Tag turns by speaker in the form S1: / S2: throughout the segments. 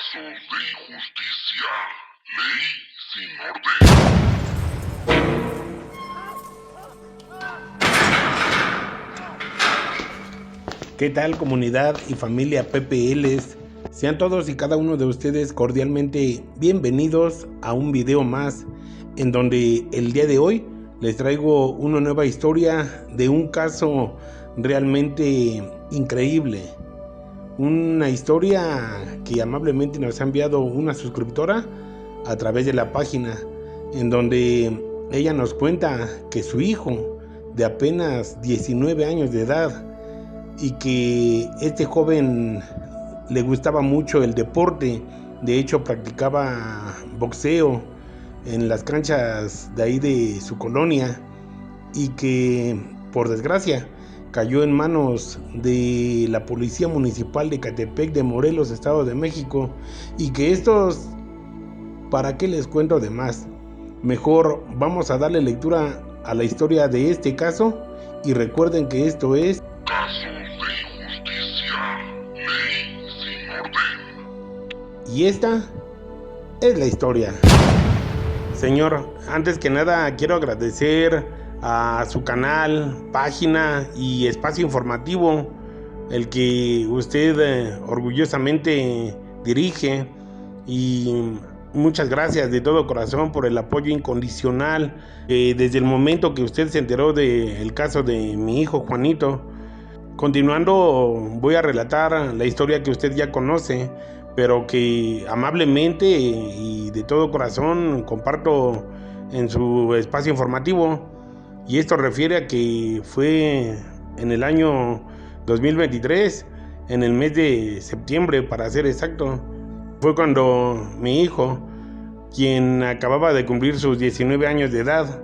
S1: Casos de injusticia. Ley sin orden.
S2: ¿Qué tal, comunidad y familia PPLs? Sean todos y cada uno de ustedes cordialmente bienvenidos a un video más, en donde el día de hoy les traigo una nueva historia de un caso realmente increíble. Una historia que amablemente nos ha enviado una suscriptora a través de la página, en donde ella nos cuenta que su hijo de apenas 19 años de edad, y que este joven le gustaba mucho el deporte, de hecho practicaba boxeo en las canchas de ahí de su colonia, y que por desgracia cayó en manos de la Policía Municipal de Ecatepec de Morelos, Estado de México, y que estos, ¿para qué les cuento de más? Mejor vamos a darle lectura a la historia de este caso, y recuerden que esto es
S1: Casos de injusticia. Ley sin orden.
S2: y esta es la historia. Señor, antes que nada quiero agradecer a su canal, página y espacio informativo, el que usted orgullosamente dirige, y muchas gracias de todo corazón por el apoyo incondicional desde el momento que usted se enteró del caso de mi hijo Juanito. Continuando, voy a relatar la historia que usted ya conoce, pero que amablemente y de todo corazón comparto en su espacio informativo. Y esto refiere a que fue en el año 2023, en el mes de septiembre para ser exacto. Fue cuando mi hijo, quien acababa de cumplir sus 19 años de edad,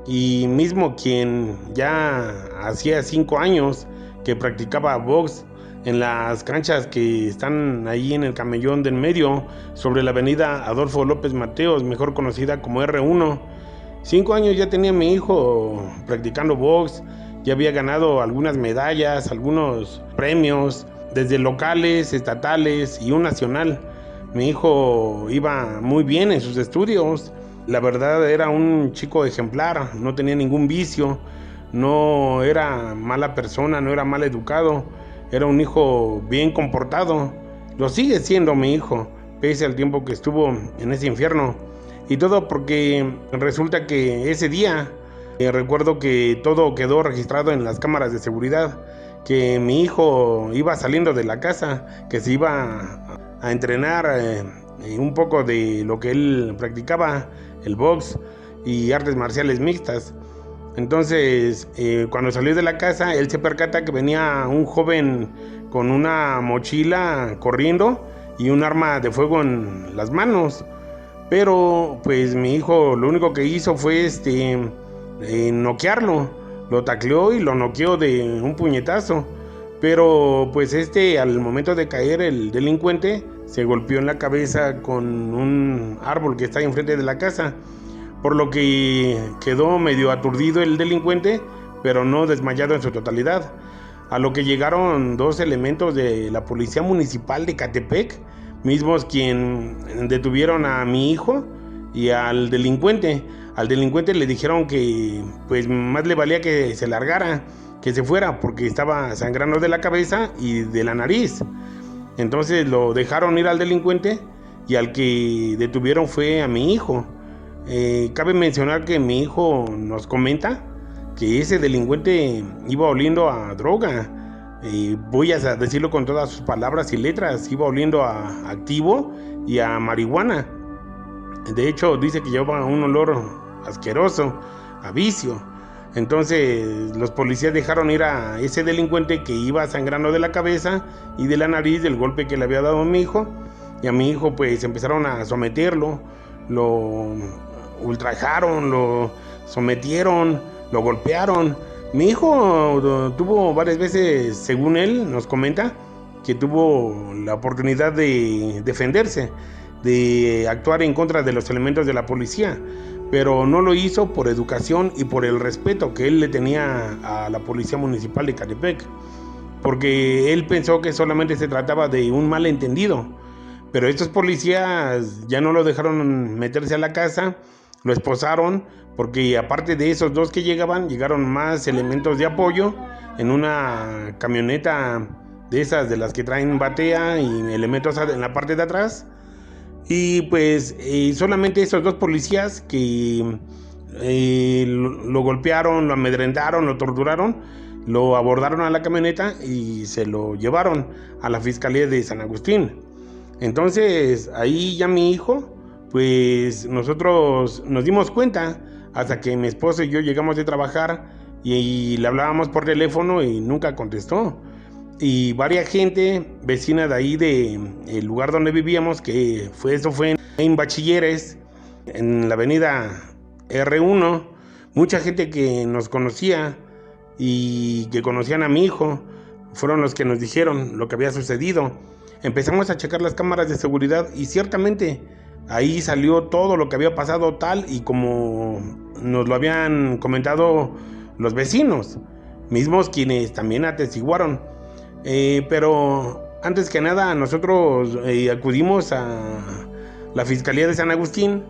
S2: y mismo quien ya hacía 5 años que practicaba box en las canchas que están ahí en el camellón del medio, sobre la avenida Adolfo López Mateos, mejor conocida como R1. 5 años ya tenía mi hijo practicando box, ya había ganado algunas medallas, algunos premios, desde locales, estatales y un nacional. Mi hijo iba muy bien en sus estudios, la verdad era un chico ejemplar, no tenía ningún vicio, no era mala persona, no era mal educado, era un hijo bien comportado. Lo sigue siendo mi hijo, pese al tiempo que estuvo en ese infierno. Y todo porque resulta que ese día, recuerdo que todo quedó registrado en las cámaras de seguridad, que mi hijo iba saliendo de la casa, que se iba a entrenar un poco de lo que él practicaba, el box y artes marciales mixtas. Entonces, cuando salió de la casa, él se percata que venía un joven con una mochila corriendo y un arma de fuego en las manos. Pero pues mi hijo lo único que hizo fue noquearlo, lo tacleó y lo noqueó de un puñetazo. Pero pues al momento de caer, el delincuente se golpeó en la cabeza con un árbol que está enfrente de la casa, por lo que quedó medio aturdido el delincuente, pero no desmayado en su totalidad. A lo que llegaron 2 elementos de la Policía Municipal de Ecatepec, mismos quien detuvieron a mi hijo y al delincuente. Al delincuente le dijeron que pues más le valía que se largara, que se fuera, porque estaba sangrando de la cabeza y de la nariz. Entonces lo dejaron ir al delincuente, y al que detuvieron fue a mi hijo. Cabe mencionar que mi hijo nos comenta que ese delincuente iba oliendo a droga. Voy a decirlo con todas sus palabras y letras, iba oliendo a activo y a marihuana. De hecho, dice que llevaba un olor asqueroso, a vicio. Entonces los policías dejaron ir a ese delincuente que iba sangrando de la cabeza y de la nariz del golpe que le había dado a mi hijo. Y a mi hijo pues empezaron a someterlo, lo ultrajaron, lo sometieron, lo golpearon. Mi hijo tuvo varias veces, según él nos comenta, que tuvo la oportunidad de defenderse, de actuar en contra de los elementos de la policía, pero no lo hizo por educación y por el respeto que él le tenía a la Policía Municipal de Ecatepec, porque él pensó que solamente se trataba de un malentendido. Pero estos policías ya no lo dejaron meterse a la casa, lo esposaron, porque aparte de esos dos que llegaron más elementos de apoyo en una camioneta de esas de las que traen batea y elementos en la parte de atrás. Y pues solamente esos dos policías que lo golpearon, lo amedrentaron, lo torturaron, lo abordaron a la camioneta y se lo llevaron a la Fiscalía de San Agustín. Entonces ahí ya mi hijo, pues nosotros nos dimos cuenta hasta que mi esposo y yo llegamos de trabajar y le hablábamos por teléfono y nunca contestó. Y varias gente vecina de ahí del lugar donde vivíamos, que eso fue en Bachilleres, en la avenida R1, mucha gente que nos conocía y que conocían a mi hijo, fueron los que nos dijeron lo que había sucedido. Empezamos a checar las cámaras de seguridad y ciertamente ahí salió todo lo que había pasado tal y como nos lo habían comentado los vecinos, mismos quienes también atestiguaron. Pero antes que nada nosotros acudimos a la Fiscalía de San Agustín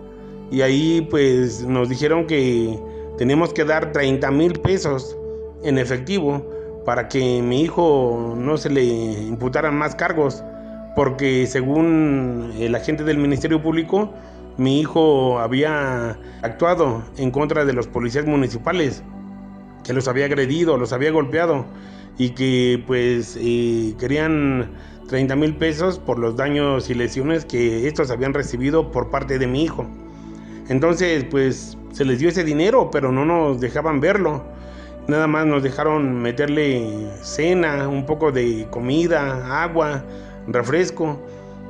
S2: y ahí pues nos dijeron que teníamos que dar 30,000 pesos en efectivo para que mi hijo no se le imputaran más cargos, porque según el agente del Ministerio Público, mi hijo había actuado en contra de los policías municipales, que los había agredido, los había golpeado y que pues querían 30,000 pesos por los daños y lesiones que estos habían recibido por parte de mi hijo. Entonces pues se les dio ese dinero, pero no nos dejaban verlo. Nada más nos dejaron meterle cena, un poco de comida, agua, refresco,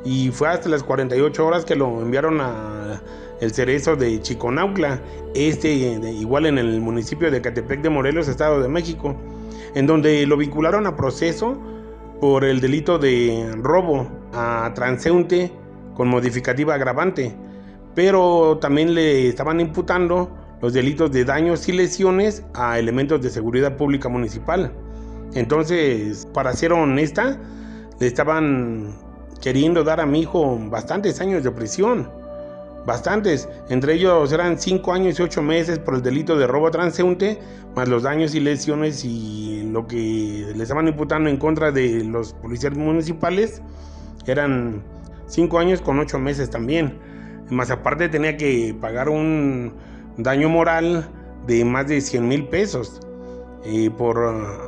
S2: y fue hasta las 48 horas que lo enviaron a el Cerezo de Chiconauhtla, igual en el municipio de Ecatepec de Morelos, Estado de México, en donde lo vincularon a proceso por el delito de robo a transeúnte con modificativa agravante, pero también le estaban imputando los delitos de daños y lesiones a elementos de seguridad pública municipal. Entonces, para ser honesta, le estaban queriendo dar a mi hijo bastantes años de prisión, bastantes, entre ellos eran 5 años y 8 meses por el delito de robo a transeúnte, más los daños y lesiones y lo que le estaban imputando en contra de los policías municipales, eran 5 años con 8 meses también, más aparte tenía que pagar un daño moral de más de 100,000 pesos por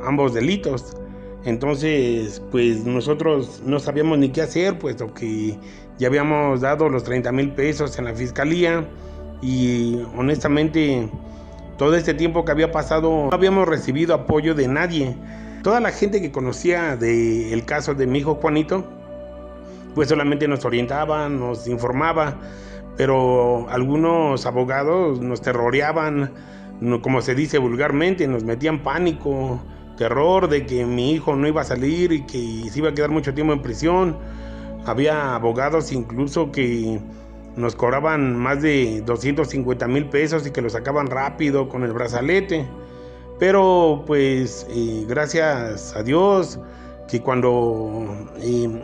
S2: ambos delitos. Entonces pues nosotros no sabíamos ni qué hacer, puesto que ya habíamos dado los 30,000 pesos en la fiscalía y honestamente todo este tiempo que había pasado no habíamos recibido apoyo de nadie. Toda la gente que conocía del caso de mi hijo Juanito pues solamente nos orientaba, nos informaba, pero algunos abogados nos terroreaban, como se dice vulgarmente, nos metían pánico, terror de que mi hijo no iba a salir y que se iba a quedar mucho tiempo en prisión. Había abogados incluso que nos cobraban más de 250,000 pesos y que lo sacaban rápido con el brazalete. Pero pues gracias a Dios que cuando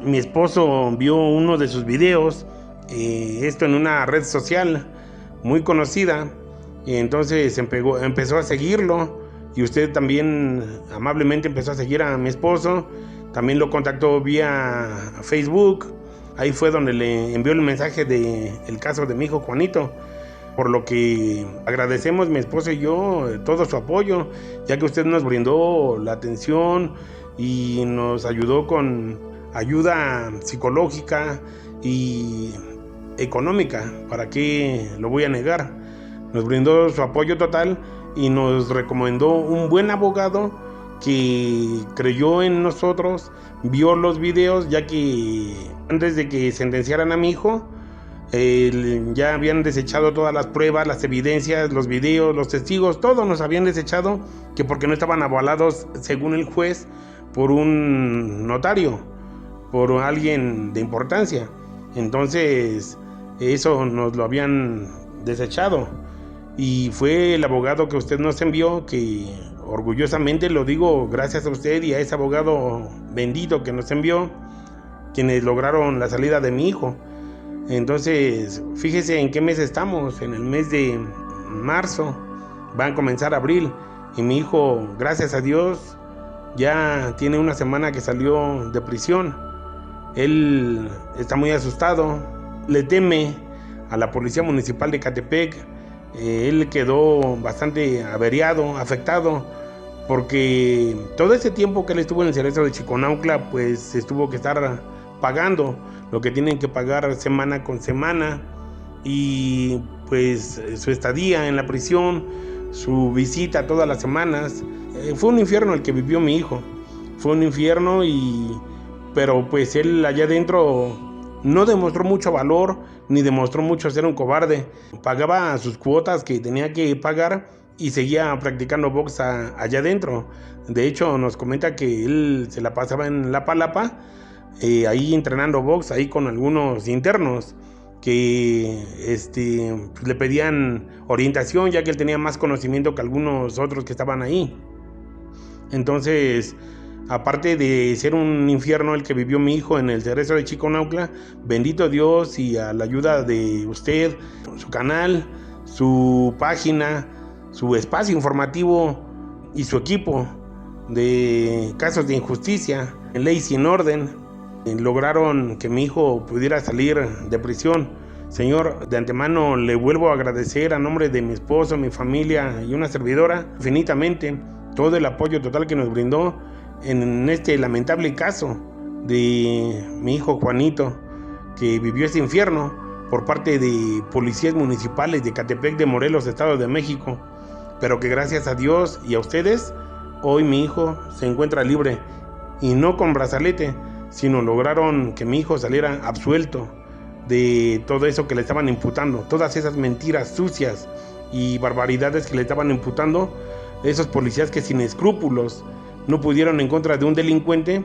S2: mi esposo vio uno de sus videos, esto en una red social muy conocida, y entonces empezó a seguirlo, y usted también amablemente empezó a seguir a mi esposo, también lo contactó vía Facebook, ahí fue donde le envió el mensaje del caso de mi hijo Juanito, por lo que agradecemos mi esposo y yo todo su apoyo, ya que usted nos brindó la atención y nos ayudó con ayuda psicológica y económica, ¿para qué lo voy a negar? Nos brindó su apoyo total y nos recomendó un buen abogado que creyó en nosotros, vio los videos, ya que antes de que sentenciaran a mi hijo, ya habían desechado todas las pruebas, las evidencias, los videos, los testigos, todo nos habían desechado, que porque no estaban avalados, según el juez, por un notario, por alguien de importancia. Entonces eso nos lo habían desechado, y fue el abogado que usted nos envió, que orgullosamente lo digo gracias a usted y a ese abogado bendito que nos envió, quienes lograron la salida de mi hijo. Entonces, fíjese en qué mes estamos, en el mes de marzo, van a comenzar abril, y mi hijo, gracias a Dios, ya tiene una semana que salió de prisión. Él está muy asustado, le teme a la Policía Municipal de Ecatepec. Él quedó bastante averiado, afectado, porque todo ese tiempo que él estuvo en el Cerezo de Chiconauhtla, pues tuvo que estar pagando lo que tienen que pagar semana con semana, y pues su estadía en la prisión, su visita todas las semanas, fue un infierno el que vivió mi hijo. Fue un infierno, pero pues él allá adentro no demostró mucho valor, ni demostró mucho ser un cobarde. Pagaba sus cuotas que tenía que pagar y seguía practicando box allá adentro. De hecho, nos comenta que él se la pasaba en La Palapa, ahí entrenando box, ahí con algunos internos que le pedían orientación, ya que él tenía más conocimiento que algunos otros que estaban ahí. Entonces, aparte de ser un infierno el que vivió mi hijo en el Cerezo de Chiconauhtla, bendito Dios, y a la ayuda de usted, su canal, su página, su espacio informativo y su equipo de casos de injusticia, Ley Sin Orden, lograron que mi hijo pudiera salir de prisión. Señor, de antemano le vuelvo a agradecer a nombre de mi esposo, mi familia y una servidora infinitamente todo el apoyo total que nos brindó en este lamentable caso de mi hijo Juanito, que vivió este infierno por parte de policías municipales de Ecatepec de Morelos, Estado de México, pero que gracias a Dios y a ustedes, hoy mi hijo se encuentra libre, y no con brazalete, sino lograron que mi hijo saliera absuelto de todo eso que le estaban imputando, todas esas mentiras sucias y barbaridades que le estaban imputando esos policías que sin escrúpulos no pudieron en contra de un delincuente,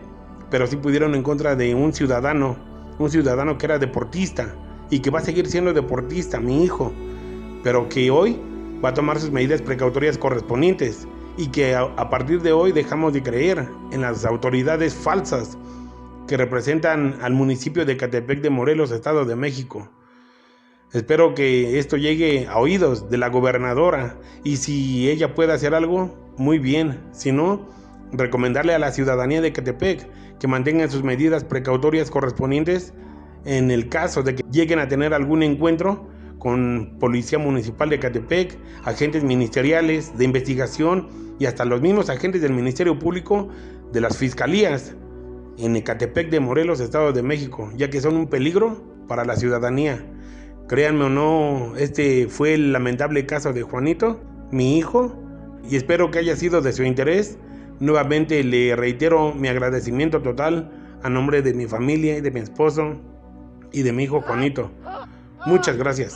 S2: pero sí pudieron en contra de un ciudadano que era deportista y que va a seguir siendo deportista, mi hijo, pero que hoy va a tomar sus medidas precautorias correspondientes, y que a partir de hoy dejamos de creer en las autoridades falsas que representan al municipio de Ecatepec de Morelos, Estado de México. Espero que esto llegue a oídos de la gobernadora, y si ella puede hacer algo, muy bien. Si no, recomendarle a la ciudadanía de Ecatepec que mantengan sus medidas precautorias correspondientes en el caso de que lleguen a tener algún encuentro con Policía Municipal de Ecatepec, agentes ministeriales de investigación y hasta los mismos agentes del Ministerio Público de las Fiscalías en Ecatepec de Morelos, Estado de México, ya que son un peligro para la ciudadanía. Créanme o no, este fue el lamentable caso de Juanito, mi hijo, y espero que haya sido de su interés. Nuevamente le reitero mi agradecimiento total a nombre de mi familia y de mi esposo y de mi hijo Juanito. Muchas gracias.